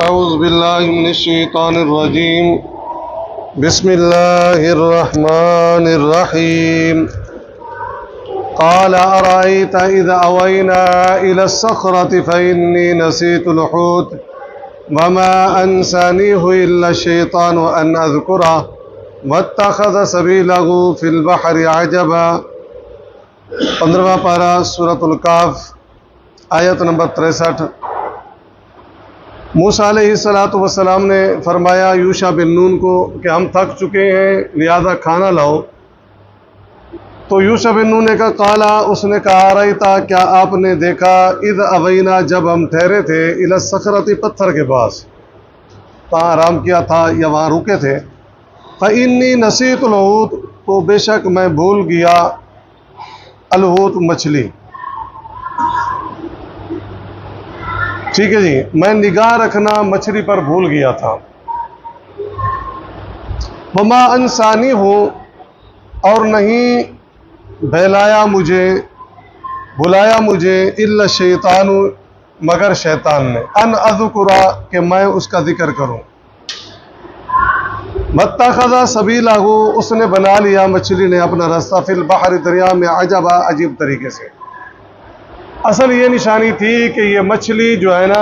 أعوذ بالله من الشيطان الرجيم بسم الله الرحمن الرحيم قال أرأيت إذا أوينا إلى الصخرة فإني نسيت الحوت وما أنسانيه إلا الشيطان أن أذكره واتخذ سبيله في البحر عجبا 15واں پارہ سورۃ الکہف آیت نمبر 63۔ موسیٰ علیہ السلام نے فرمایا یوشع بن نون کو کہ ہم تھک چکے ہیں لہذا کھانا لاؤ۔ تو یوشع بن نون نے کہا قالا، اس نے کہا رأیتا، کیا آپ نے دیکھا، اذ اوینا، جب ہم ٹھہرے تھے، الی الصخرۃ، پتھر کے پاس، وہاں آرام کیا تھا یا وہاں رکے تھے، فإنی نسیت الحوت، تو بے شک میں بھول گیا الحوت، مچھلی، ٹھیک ہے جی، میں نگاہ رکھنا مچھلی پر بھول گیا تھا۔ وما انسانی ہو، اور نہیں بہلایا مجھے، بلایا مجھے، الا الشیطان، مگر شیطان نے، ان اذکرا، کہ میں اس کا ذکر کروں۔ واتخذ سبیلہ، اس نے بنا لیا مچھلی نے اپنا راستہ، فی البحر، دریا میں، عجبا، عجیب طریقے سے۔ اصل یہ نشانی تھی کہ یہ مچھلی جو ہے نا،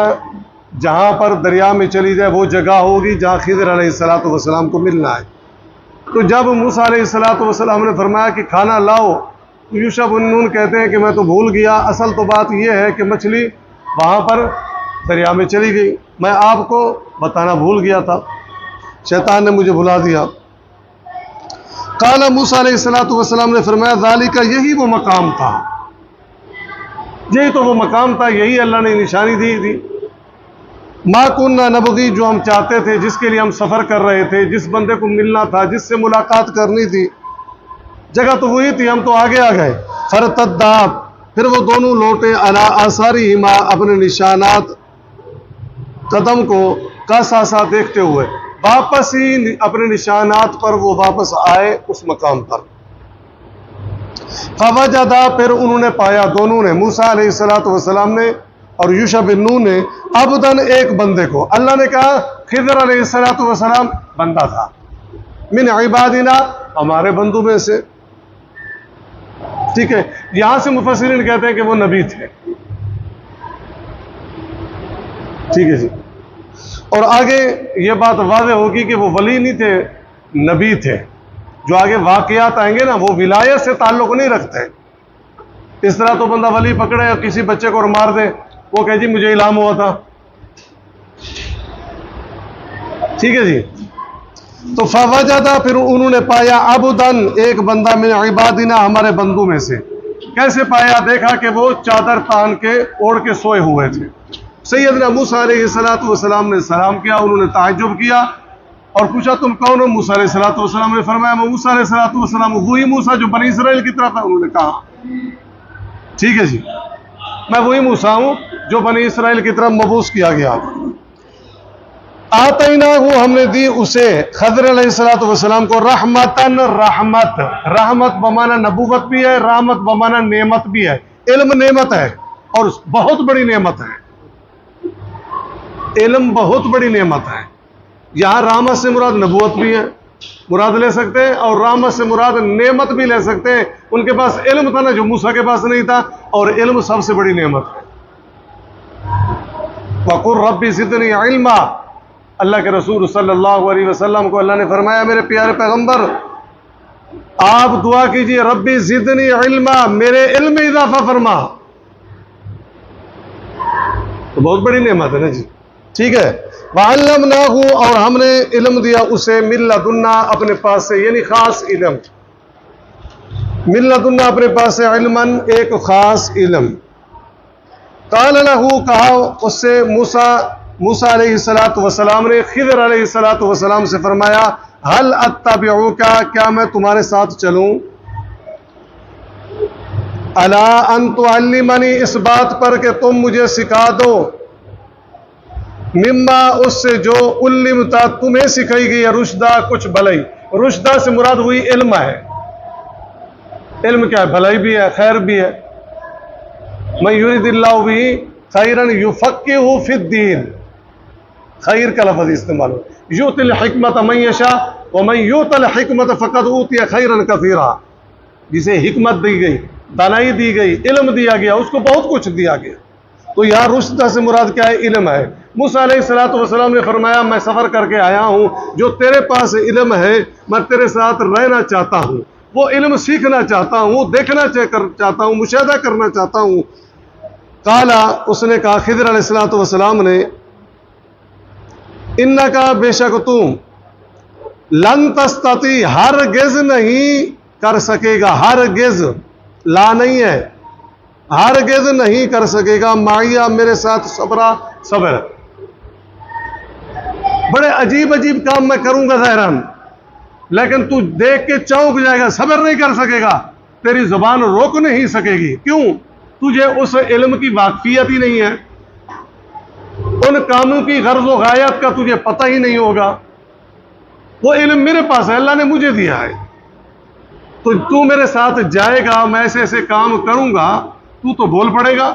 جہاں پر دریا میں چلی جائے وہ جگہ ہوگی جہاں خضر علیہ السلام کو ملنا ہے۔ تو جب موسیٰ علیہ السلام نے فرمایا کہ کھانا لاؤ، تو یوشع بن نون کہتے ہیں کہ میں تو بھول گیا، اصل تو بات یہ ہے کہ مچھلی وہاں پر دریا میں چلی گئی، میں آپ کو بتانا بھول گیا تھا، شیطان نے مجھے بھلا دیا۔ قال، موسیٰ علیہ السلام نے فرمایا ذالک، یہی وہ مقام تھا، یہی تو وہ مقام تھا، یہی اللہ نے نشانی دی تھی، ما کننا نبغی، جو ہم چاہتے تھے، جس کے لیے ہم سفر کر رہے تھے، جس بندے کو ملنا تھا، جس سے ملاقات کرنی تھی، جگہ تو وہی تھی، ہم تو آگے آ گئے۔ فرتدا، پھر وہ دونوں لوٹے، علی آثارہما، اپنے نشانات قدم کو کا ساسا دیکھتے ہوئے، واپس ہی اپنے نشانات پر وہ واپس آئے اس مقام پر۔ فوجدا، پھر انہوں نے پایا، دونوں نے، موسیٰ علیہ السلام نے اور یوشع بن نون نے، عبدن، ایک بندے کو۔ اللہ نے کہا خضر علیہ السلام بندہ تھا، من عبادنا، ہمارے بندوں میں سے، ٹھیک ہے۔ یہاں سے مفسرین کہتے ہیں کہ وہ نبی تھے، ٹھیک ہے جی، اور آگے یہ بات واضح ہوگی کہ وہ ولی نہیں تھے، نبی تھے۔ جو آگے واقعات آئیں گے نا، وہ ولایت سے تعلق نہیں رکھتے۔ اس طرح تو بندہ ولی پکڑے اور کسی بچے کو مار دے، وہ کہے جی مجھے الہام ہوا تھا، ٹھیک ہے جی۔ تو فوجدا، پھر انہوں نے پایا، عبدن، ایک بندہ، من عبادنا، ہمارے بندوں میں سے۔ کیسے پایا؟ دیکھا کہ وہ چادر تان کے اوڑھ کے سوئے ہوئے تھے۔ سیدنا موسیٰ علیہ السلام نے سلام کیا، انہوں نے تعجب کیا اور پوچھا تم کون ہو؟ موسیٰ علیہ السلام نے فرمایا میں موسیٰ علیہ السلام، وہی موسیٰ جو بنی اسرائیل کی طرف ہے۔ انہوں نے کہا ٹھیک ہے جی، میں وہی موسیٰ ہوں جو بنی اسرائیل کی طرف مبعوث کیا گیا۔ آتیناہ، ہم نے دی اسے، خضر علیہ السلام کو، رحمتن، رحمت بمانا نبوت بھی ہے، رحمت بمانا نعمت بھی ہے۔ علم نعمت ہے اور بہت بڑی نعمت ہے، علم بہت بڑی نعمت ہے۔ یہاں رحمت سے مراد نبوت بھی ہے، مراد لے سکتے ہیں، اور رحمت سے مراد نعمت بھی لے سکتے ہیں۔ ان کے پاس علم تھا نا جو موسیٰ کے پاس نہیں تھا، اور علم سب سے بڑی نعمت ہے۔ وَقُلْ رَبِّ زِدْنِی عِلْمًا، اللہ کے رسول صلی اللہ علیہ وسلم کو اللہ نے فرمایا میرے پیارے پیغمبر آپ دعا کیجئے، ربی زدنی علما، میرے علم میں اضافہ فرما، تو بہت بڑی نعمت ہے نا جی، ٹھیک ہے۔ وَعَلَّمْنَاهُ، اور ہم نے علم دیا اسے، مِن لَدُنَّا، اپنے پاس سے، یعنی خاص علم، مِن لَدُنَّا، اپنے پاس سے، علماً، ایک خاص علم۔ قَالَ لَهُ، کہا اس سے موسیٰ علیہ السلام نے خضر علیہ السلام سے فرمایا هَلْ أَتَّبِعُكَ، کیا میں تمہارے ساتھ چلوں، عَلَىٰ أَن تُعَلِّمَنِی، اس بات پر کہ تم مجھے سکھا دو، مما، اس سے جو، علمتا، تمہیں سکھائی گئی ہے، رشدہ، کچھ بھلائی۔ رشدہ سے مراد وہی علم ہے، علم کیا ہے؟ بھلائی بھی ہے، خیر بھی ہے۔ مَن یُرِدِ اللَّهُ بِهِ خَیْرًا یُفَقِّهُ فِی الدِّین، خیر کا لفظ استعمال ہو. یؤتی الحکمت من یشاء ومن یؤت الحکمت فقد اوتی خیرا کثیرا. جسے حکمت دی گئی، دانائی دی گئی، علم دیا گیا، اس کو بہت کچھ دیا گیا. تو یہاں رشد سے مراد کیا ہے؟ علم ہے. موسیٰ علیہ السلام نے فرمایا میں سفر کر کے آیا ہوں، جو تیرے پاس علم ہے میں تیرے ساتھ رہنا چاہتا ہوں، وہ علم سیکھنا چاہتا ہوں، دیکھنا چاہتا ہوں، مشاہدہ کرنا چاہتا ہوں. قالا، اس نے کہا خضر علیہ السلام نے، انکا بے شک تم لن تستطیع ہرگز نہیں کر سکے گا، ہرگز لا نہیں ہے، ہرگز نہیں کر سکے گا معیہ میرے ساتھ صبر. بڑے عجیب عجیب کام میں کروں گا ظاہراً، لیکن تو دیکھ کے چونک جائے گا، صبر نہیں کر سکے گا، تیری زبان روک نہیں سکے گی. کیوں؟ تجھے اس علم کی واقفیت ہی نہیں ہے، ان کاموں کی غرض و غایت کا تجھے پتہ ہی نہیں ہوگا. وہ علم میرے پاس ہے، اللہ نے مجھے دیا ہے. تو میرے ساتھ جائے گا، میں ایسے ایسے کام کروں گا، تو بول پڑے گا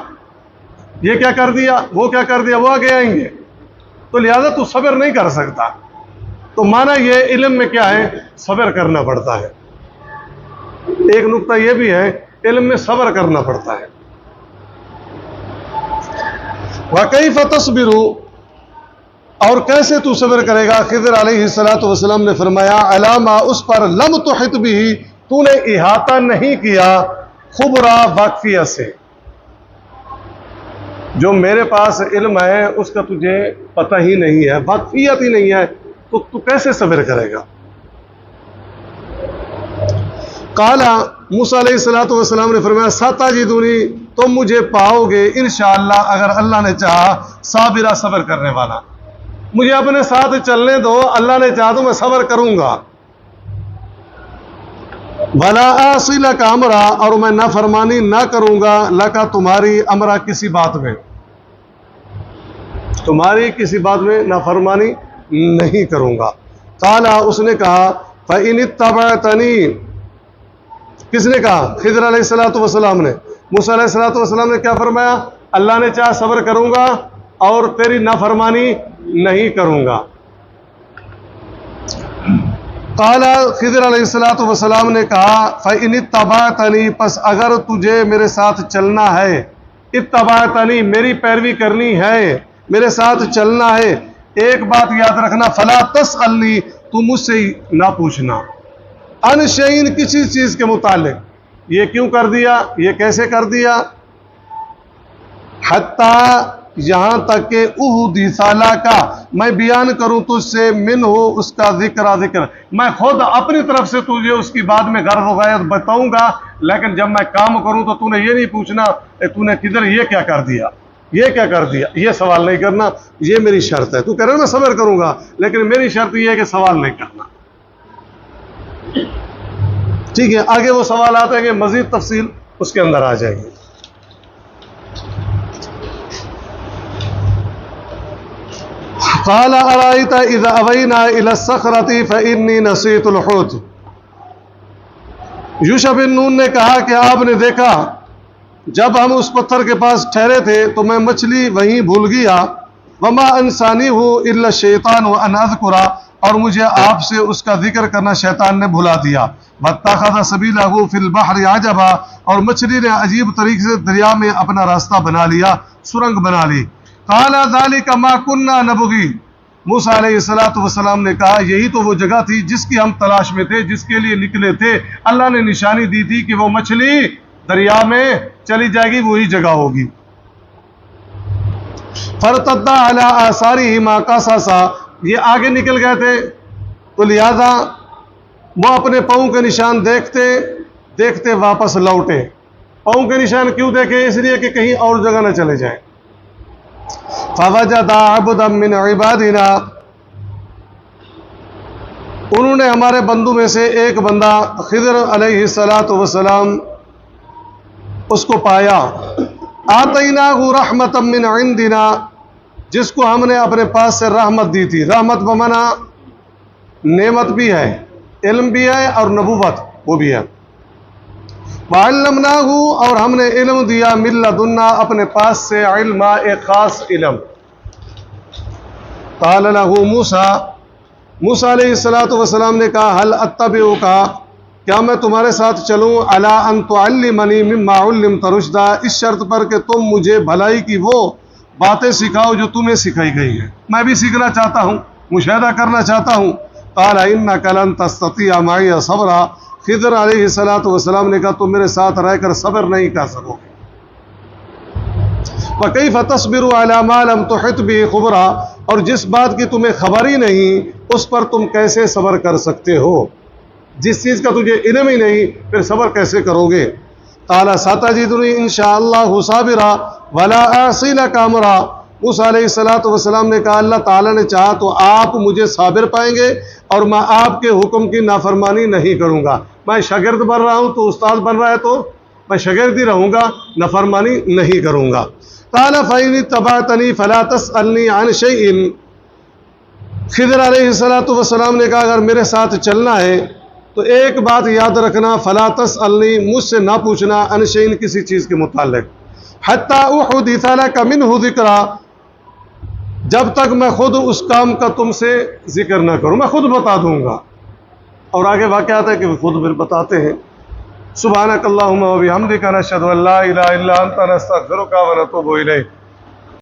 یہ کیا کر دیا، وہ کیا کر دیا، وہ آگے آئیں گے، تو لہذا تو صبر نہیں کر سکتا. تو معنی یہ علم میں کیا ہے؟ صبر کرنا پڑتا ہے. ایک نقطہ یہ بھی ہے، علم میں صبر کرنا پڑتا ہے. وَكَيْفَ تَصْبِرُ، اور کیسے تو صبر کرے گا؟ خضر علیہ السلام نے فرمایا علامہ اس پر لم تحط بھی، تو نے احاطہ نہیں کیا، خبرا واقفیت سے، جو میرے پاس علم ہے اس کا تجھے پتہ ہی نہیں ہے، واقفیت ہی نہیں ہے، تو کیسے صبر کرے گا؟ قالا، موسیٰ علیہ السلام نے فرمایا ستجدنی، تم مجھے پاؤ گے انشاءاللہ اگر اللہ نے چاہا صابرہ، صبر کرنے والا. مجھے اپنے ساتھ چلنے دو، اللہ نے چاہا تو میں صبر کروں گا. وَلَا أَعْصِي لَكَ أَمْرًا، اور میں نافرمانی نہ کروں گا لَكَ تمہاری، امرا کسی بات میں، تمہاری کسی بات میں نافرمانی نہیں کروں گا. قالا، اس نے کہا فَإِنِ اتَّبَعْتَنِي، کس نے کہا؟ خضر علیہ السلام نے. موسیٰ علیہ السلام نے کیا فرمایا؟ اللہ نے چاہا صبر کروں گا اور تیری نافرمانی نہیں کروں گا. قالا، خضر علیہ السلام نے کہا فَإِنِ اتَّبَعْتَنِي، پس اگر تجھے میرے ساتھ چلنا ہے، اتبعتنی میری پیروی کرنی ہے، میرے ساتھ چلنا ہے، ایک بات یاد رکھنا، فلا تسألنی، تو مجھ سے نہ پوچھنا، ان شیئن، کسی چیز کے متعلق، یہ کیوں کر دیا، یہ کیسے کر دیا، حتیٰ، یہاں تک کہ احدث لک، میں بیان کروں تجھ سے، منہ، اس کا ذکر، میں خود اپنی طرف سے تجھے اس کی بعد میں غرض و غایت بتاؤں گا، لیکن جب میں کام کروں تو تو نے یہ نہیں پوچھنا تو نے کدھر یہ کیا کر دیا، یہ کیا کر دیا، یہ سوال نہیں کرنا. یہ میری شرط ہے. تو کہہ رہا میں صبر کروں گا لیکن میری شرط یہ ہے کہ سوال نہیں کرنا. ٹھیک ہے، آگے وہ سوالات ہیں کہ مزید تفصیل اس کے اندر آ جائے گی. قال ارأيت اذا اوينا الى الصخرة فاني نسيت الحوت، یوشع بن نون نے کہا کہ آپ نے دیکھا جب ہم اس پتھر کے پاس ٹھہرے تھے تو میں مچھلی وہیں بھول گیا، وما انسانیہ الا الشیطان ان اذکر، اور مجھے آپ سے اس کا ذکر کرنا شیطان نے بھلا دیا. واتخذ سبیلہ فی البحر عجبا، اور مچھلی نے عجیب طریقے سے دریا میں اپنا راستہ بنا لیا، سرنگ بنا لی. قال ذلک ما کنا نبغی، موسیٰ علیہ السلام نے کہا یہی تو وہ جگہ تھی جس کی ہم تلاش میں تھے، جس کے لیے نکلے تھے. اللہ نے نشانی دی تھی کہ وہ مچھلی دریا میں چلی جائے گی، وہی جگہ ہوگی. فرتد علی آثارہما قصصا، یہ آگے نکل گئے تھے تو لہذا وہ اپنے پاؤں کے نشان دیکھتے دیکھتے واپس لوٹے. پاؤں کے نشان کیوں دیکھے؟ اس لیے کہ کہیں اور جگہ نہ چلے جائیں. فوجد عبدا من عبادنا، انہوں نے ہمارے بندوں میں سے ایک بندہ خضر علیہ السلام اس کو پایا. آتیناہ رحمتا من عندنا، جس کو ہم نے اپنے پاس سے رحمت دی تھی. رحمت بمانا نعمت بھی ہے، علم بھی ہے اور نبوت وہ بھی ہے. وعلمناہ، اور ہم نے علم دیا، من لدنا، اپنے پاس سے، علم، ایک خاص علم. قال له موسیٰ علیہ السلام نے کہا هل اتبعک، کیا میں تمہارے ساتھ چلوں علی ان تعلمنی مما علمت رشدا، اس شرط پر کہ تم مجھے بھلائی کی وہ باتیں سکھاؤ جو تمہیں سکھائی گئی ہیں، میں بھی سیکھنا چاہتا ہوں، مشاہدہ کرنا چاہتا ہوں۔ قال انک لن تستطیع معی صبرا، خضر علیہ السلام نے کہا تم میرے ساتھ رہ کر صبر نہیں کر سکو گے۔ وَكَيْفَ تَصْبِرُ عَلَى مَا لَمْ تُحِطْ بِهِ خُبْرًا، اور جس بات کی تمہیں خبر ہی نہیں اس پر تم کیسے صبر کر سکتے ہو، جس چیز کا تجھے علم ہی نہیں پھر صبر کیسے کرو گے؟ قَالَ سَتَجِدُنِي إِن شَاءَ اللَّهُ صَابِرًا وَلَا أَعْصِي لَكَ أَمْرًا، موسیٰ علیہ السلام نے کہا اللہ تعالیٰ نے چاہا تو آپ مجھے صابر پائیں گے اور میں آپ کے حکم کی نافرمانی نہیں کروں گا۔ میں شاگرد بن رہا ہوں تو استاد بن رہا ہے تو میں شاگرد ہی رہوں گا، نافرمانی نہیں کروں گا۔ قال فإن اتبعتني فلا تسألني عن شيء، خضر علیہ السلام نے کہا اگر میرے ساتھ چلنا ہے تو ایک بات یاد رکھنا، فلا تسألنی، مجھ سے نہ پوچھنا، عن شيء، کسی چیز کے متعلق، حتى أحدث لك منه ذکرا، جب تک میں خود اس کام کا تم سے ذکر نہ کروں، میں خود بتا دوں گا۔ اور آگے واقعات ہے کہ وہ خود پھر بتاتے ہیں۔ سبحانک اللہم و بحمدک، نشہد ان لا الہ الا انت، نستغفرک و نتوب الیک۔